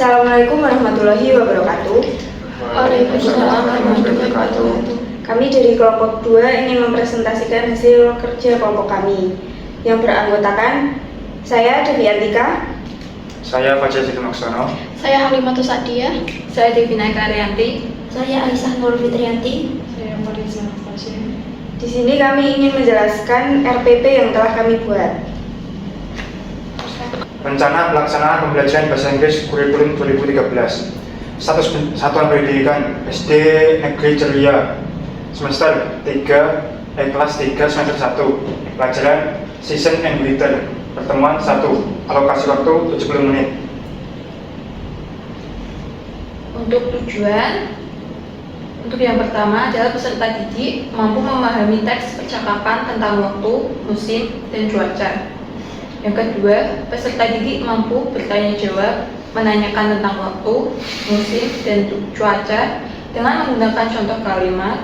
Assalamualaikum warahmatullahi wabarakatuh. Waalaikumsalam warahmatullahi wabarakatuh. Kami dari kelompok 2 ingin mempresentasikan hasil kerja kelompok kami yang beranggotakan saya Devi Antika, saya Fajar Sidimaksono, Saya Halimatus Sadia, Saya Devina Karyanti. Saya Aisyah Nur Fitrianti. Saya Marisa Anastasia. Di sini kami ingin menjelaskan RPP yang telah kami buat. Rencana pelaksanaan pembelajaran bahasa Inggris kurikulum 2013. Status satuan pendidikan SD Negeri Ceria semester 3 kelas 3 semester 1. Pelajaran Season and Winter. Pertemuan 1. Alokasi waktu 70 menit. Untuk tujuan, untuk yang pertama adalah peserta didik mampu memahami teks percakapan tentang waktu, musim, dan cuaca. Yang kedua, peserta didik mampu bertanya jawab, menanyakan tentang waktu, musim, dan cuaca dengan menggunakan contoh kalimat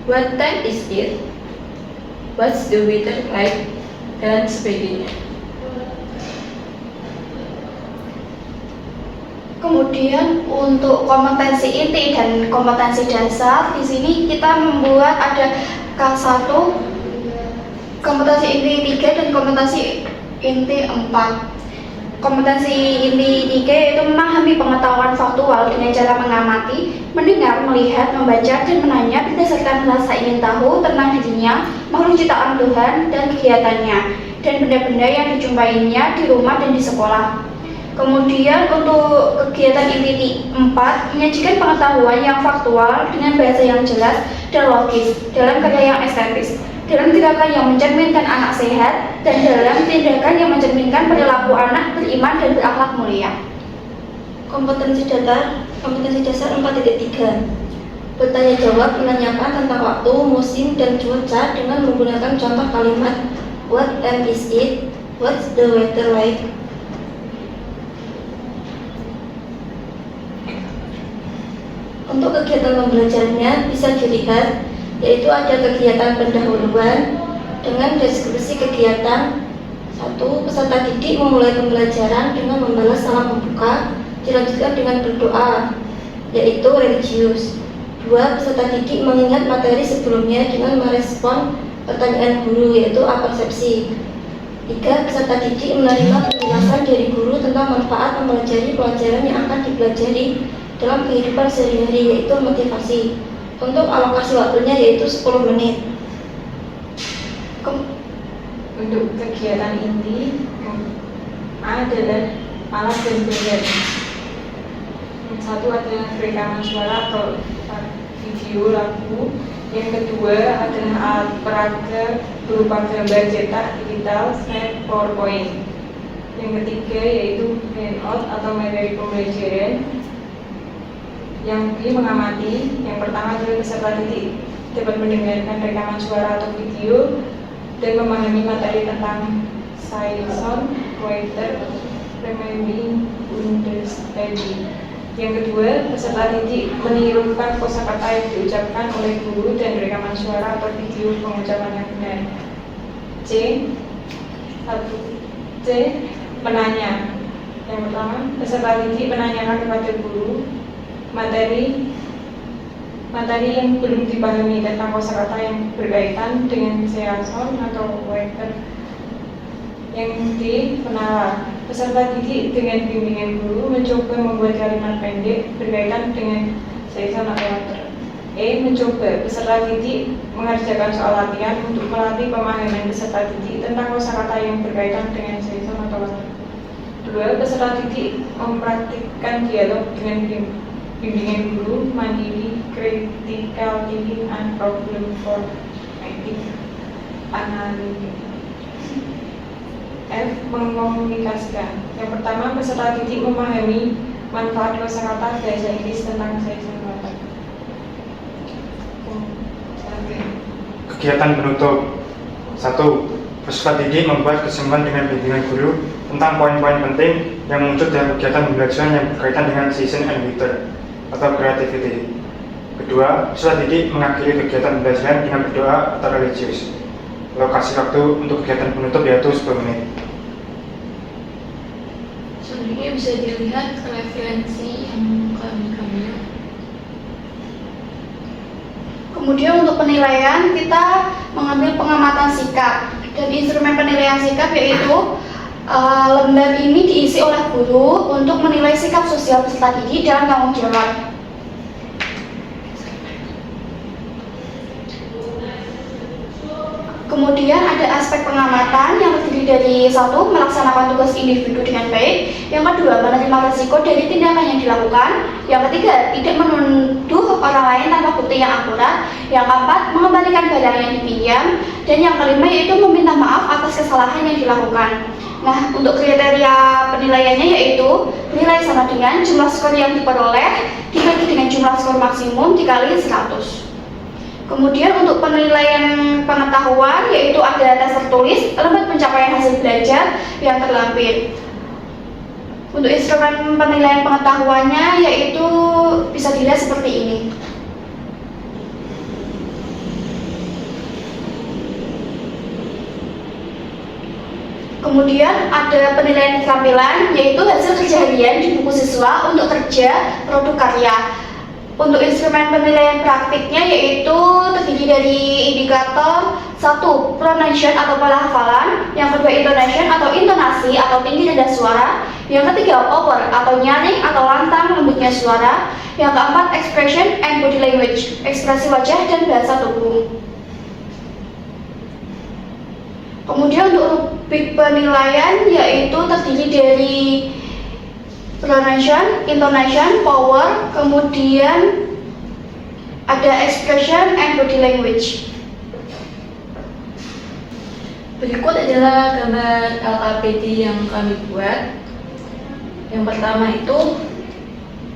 What time is it? What's the weather like? Dan sebagainya. Kemudian untuk kompetensi inti dan kompetensi dasar, di sini kita membuat ada K1, kompetensi inti 3 dan kompetensi inti 4. Kompetensi inti 3 yaitu memahami pengetahuan faktual dengan cara mengamati, mendengar, melihat, membaca, dan menanya berdasarkan rasa ingin tahu tentang dirinya, makhluk ciptaan Tuhan, dan kegiatannya, dan benda-benda yang dijumpainya di rumah dan di sekolah. Kemudian untuk kegiatan inti 4, menyajikan pengetahuan yang faktual dengan bahasa yang jelas dan logis, dalam karya yang estetis, dalam gerakan yang mencerminkan anak sehat, dan dalam tindakan yang mencerminkan perilaku anak beriman dan berakhlak mulia. Kompetensi dasar 4.3. Bertanya jawab menanyakan tentang waktu, musim, dan cuaca dengan menggunakan contoh kalimat What time is it? What's the weather like? Untuk kegiatan pembelajarannya bisa dilihat, yaitu ada kegiatan pendahuluan dengan deskripsi kegiatan. 1. Peserta didik memulai pembelajaran dengan membalas salam pembuka, dilanjutkan dengan berdoa, yaitu religius. 2. Peserta didik mengingat materi sebelumnya dengan merespon pertanyaan guru, yaitu apersepsi. 3. Peserta didik menerima penjelasan dari guru tentang manfaat mempelajari pelajaran yang akan dipelajari dalam kehidupan sehari-hari, yaitu motivasi. Untuk alokasi waktunya yaitu 10 menit. Untuk kegiatan inti A adalah alat dan benda. Satu adalah rekaman suara atau video lagu. Yang kedua adalah alat peraga berupa gambar cetak digital, snap, PowerPoint. Yang ketiga yaitu handout atau materi pembelajaran. Yang B mengamati. Yang pertama adalah peserta didik dapat mendengarkan rekaman suara atau video dan memahami materi tentang Saison, Weather, Remembering, Understanding. Yang kedua, peserta didik menirukan kosakata yang diucapkan oleh guru dan rekaman suara atau video pengucapan yang benar. C. Menanya. Yang pertama, peserta didik menanyakan kepada guru materi yang belum dipahami tentang kosakata yang berkaitan dengan Saison atau Weather. Yang D. Menalar. Peserta didik dengan bimbingan guru mencoba membuat kalimat pendek berkaitan dengan Saison atau Weather. E. Mencoba. Peserta didik mengerjakan soal latihan untuk melatih pemahaman peserta didik tentang kosakata yang berkaitan dengan Saison atau Weather. 2. Peserta didik mempraktikkan dialog dengan bimbingan guru mandiri, critical thinking, and problem solving analysis. F. Mengkomunikasikan. Yang pertama, peserta didik memahami manfaat kosakata bahasa Inggris tentang Saison Weather. Kegiatan penutup. 1. Peserta didik membuat kesimpulan dengan bimbingan guru tentang poin-poin penting yang muncul dalam kegiatan pembelajaran yang berkaitan dengan Season and Winter atau creativity. Kedua, peserta didik mengakhiri kegiatan pembelajaran dengan berdoa atau religius. Lokasi waktu untuk kegiatan penutup yaitu 10 menit. Selanjutnya Ini bisa dilihat referensi yang kami ambil. Kemudian untuk penilaian kita mengambil pengamatan sikap, dan instrumen penilaian sikap yaitu lembar ini diisi oleh guru untuk menilai sikap sosial peserta didik dalam tanggung jawab. Kemudian ada aspek pengamatan yang terdiri dari satu, melaksanakan tugas individu dengan baik. Yang kedua, menerima risiko dari tindakan yang dilakukan. Yang ketiga, tidak menuduh orang lain tanpa bukti yang akurat. Yang keempat, mengembalikan barang yang dipinjam. Dan yang kelima yaitu meminta maaf atas kesalahan yang dilakukan. Nah, untuk kriteria penilaiannya yaitu nilai sama dengan jumlah skor yang diperoleh dibagi dengan jumlah skor maksimum dikali 100. Kemudian untuk penilaian pengetahuan yaitu ada tes tertulis, lembar pencapaian hasil belajar yang terlampir. Untuk instrumen penilaian pengetahuannya yaitu bisa dilihat seperti ini. Kemudian ada penilaian keterampilan yaitu hasil kerja harian di buku siswa untuk kerja produk karya. Untuk instrumen penilaian praktiknya yaitu terdiri dari indikator 1. Pronunciation atau pelafalan, yang kedua intonation atau intonasi atau tinggi rendah suara, yang ketiga power atau nyaring atau lantang lembutnya suara, yang keempat expression and body language, ekspresi wajah dan bahasa tubuh. Kemudian untuk rubrik penilaian yaitu terdiri dari pronunciation, intonation, power, kemudian ada expression and body language. Berikut adalah gambar LKPD yang kami buat. Yang pertama itu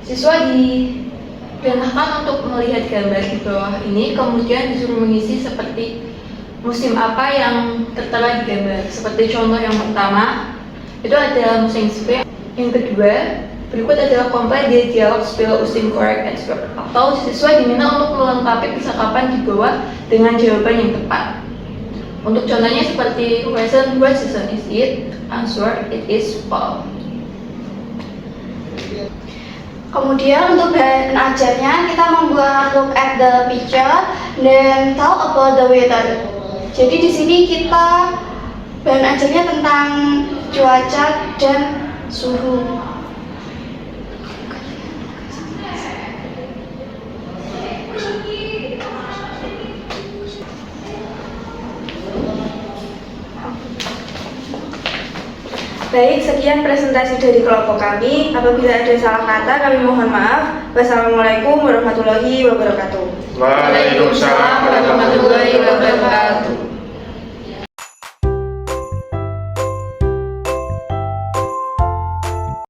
siswa diperintahkan untuk melihat gambar di bawah ini, kemudian disuruh mengisi seperti musim apa yang tertera di gambar. Seperti contoh yang pertama itu ada musim spring. Yang kedua, berikut adalah compile the dialog spell using correct answer, atau siswa diminta untuk melengkapi percakapan di bawah dengan jawaban yang tepat. Untuk contohnya seperti question, what season is it? Answer, it is fall. Kemudian untuk bahan ajarnya kita membuat look at the picture dan talk about the weather. Jadi di sini kita bahan ajarnya tentang cuaca dan suhu. Baik, sekian presentasi dari kelompok kami. Apabila ada salah kata, kami mohon maaf. Wassalamualaikum warahmatullahi wabarakatuh. Waalaikumsalam warahmatullahi wabarakatuh.